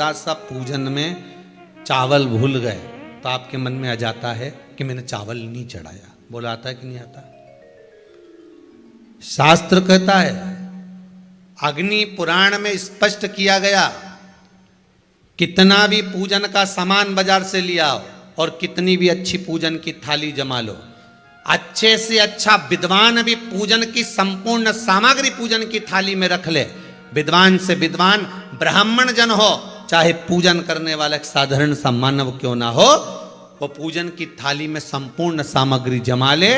सा पूजन में चावल भूल गए तो आपके मन में आ जाता है कि मैंने चावल नहीं चढ़ाया। बोला आता है कि नहीं आता? शास्त्र कहता है, अग्नि पुराण में स्पष्ट किया गया, कितना भी पूजन का सामान बाजार से लिया आओ और कितनी भी अच्छी पूजन की थाली जमा लो, अच्छे से अच्छा विद्वान भी पूजन की संपूर्ण सामग्री पूजन की थाली में रख ले, विद्वान से विद्वान ब्राह्मण जन हो, चाहे पूजन करने वाला एक साधारण सा मानव क्यों ना हो, वो पूजन की थाली में संपूर्ण सामग्री जमा ले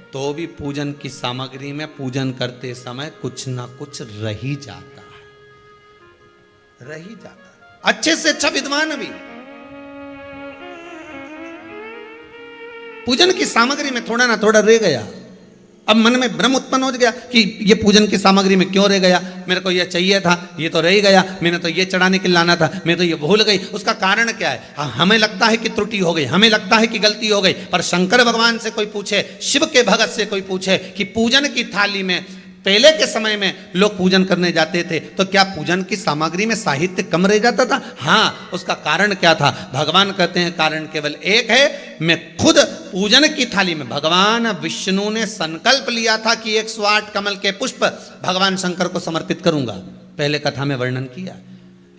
तो भी पूजन की सामग्री में पूजन करते समय कुछ ना कुछ रह ही जाता है, रह ही जाता है। अच्छे से अच्छा विद्वान भी पूजन की सामग्री में थोड़ा ना थोड़ा रह गया। अब मन में भ्रम उत्पन्न हो गया कि ये पूजन की सामग्री में क्यों रह गया, मेरे को ये चाहिए था, ये तो रह गया, मैंने तो ये चढ़ाने के लिए लाना था, मैं तो ये भूल गई। उसका कारण क्या है? हमें लगता है कि त्रुटि हो गई, हमें लगता है कि गलती हो गई, पर शंकर भगवान से कोई पूछे, शिव के भगत से कोई पूछे कि पूजन की थाली में पहले के समय में लोग पूजन करने जाते थे तो क्या पूजन की सामग्री में साहित्य कम रह जाता था? हाँ, उसका कारण क्या था? भगवान कहते हैं कारण केवल एक है, मैं खुद पूजन की थाली में, भगवान विष्णु ने संकल्प लिया था कि 108 कमल के पुष्प भगवान शंकर को समर्पित करूंगा। पहले कथा में वर्णन किया,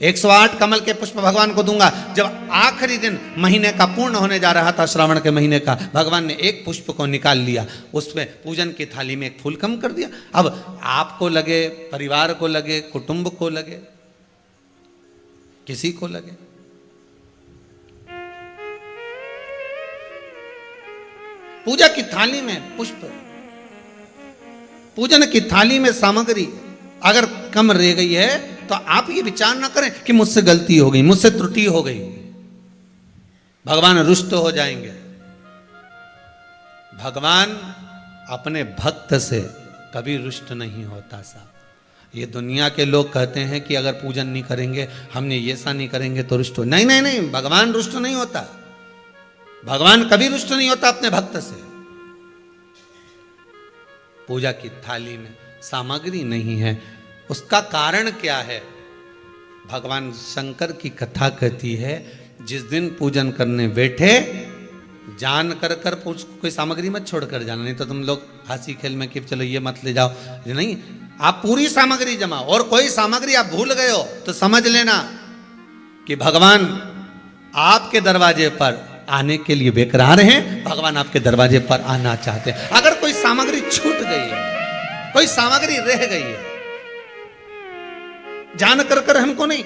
108 कमल के पुष्प भगवान को दूंगा। जब आखिरी दिन महीने का पूर्ण होने जा रहा था, श्रावण के महीने का, भगवान ने एक पुष्प को निकाल लिया, उसमें पूजन की थाली में एक फूल कम कर दिया। अब आपको लगे, परिवार को लगे, कुटुंब को लगे, किसी को लगे, पूजा की थाली में पुष्प, पूजन की थाली में सामग्री अगर कम रह गई है तो आप ये विचार ना करें कि मुझसे गलती हो गई, मुझसे त्रुटि हो गई, भगवान रुष्ट हो जाएंगे। भगवान अपने भक्त से कभी रुष्ट नहीं होता साहब। ये दुनिया के लोग कहते हैं कि अगर पूजन नहीं करेंगे, हमने ये सा नहीं करेंगे तो रुष्ट हो। नहीं नहीं नहीं, भगवान रुष्ट नहीं होता, भगवान कभी रुष्ट नहीं होता अपने भक्त से। पूजा की थाली में सामग्री नहीं है, उसका कारण क्या है? भगवान शंकर की कथा कहती है, जिस दिन पूजन करने बैठे जान कर कोई सामग्री मत छोड़ कर जाना, नहीं तो तुम लोग हंसी खेल में कि चलो ये मत ले जाओ, नहीं, आप पूरी सामग्री जमा, और कोई सामग्री आप भूल गए हो तो समझ लेना कि भगवान आपके दरवाजे पर आने के लिए बेकरार हैं, भगवान आपके दरवाजे पर आना चाहते हैं। अगर कोई सामग्री छूट गई है, कोई सामग्री रह गई है, जान कर हमको नहीं,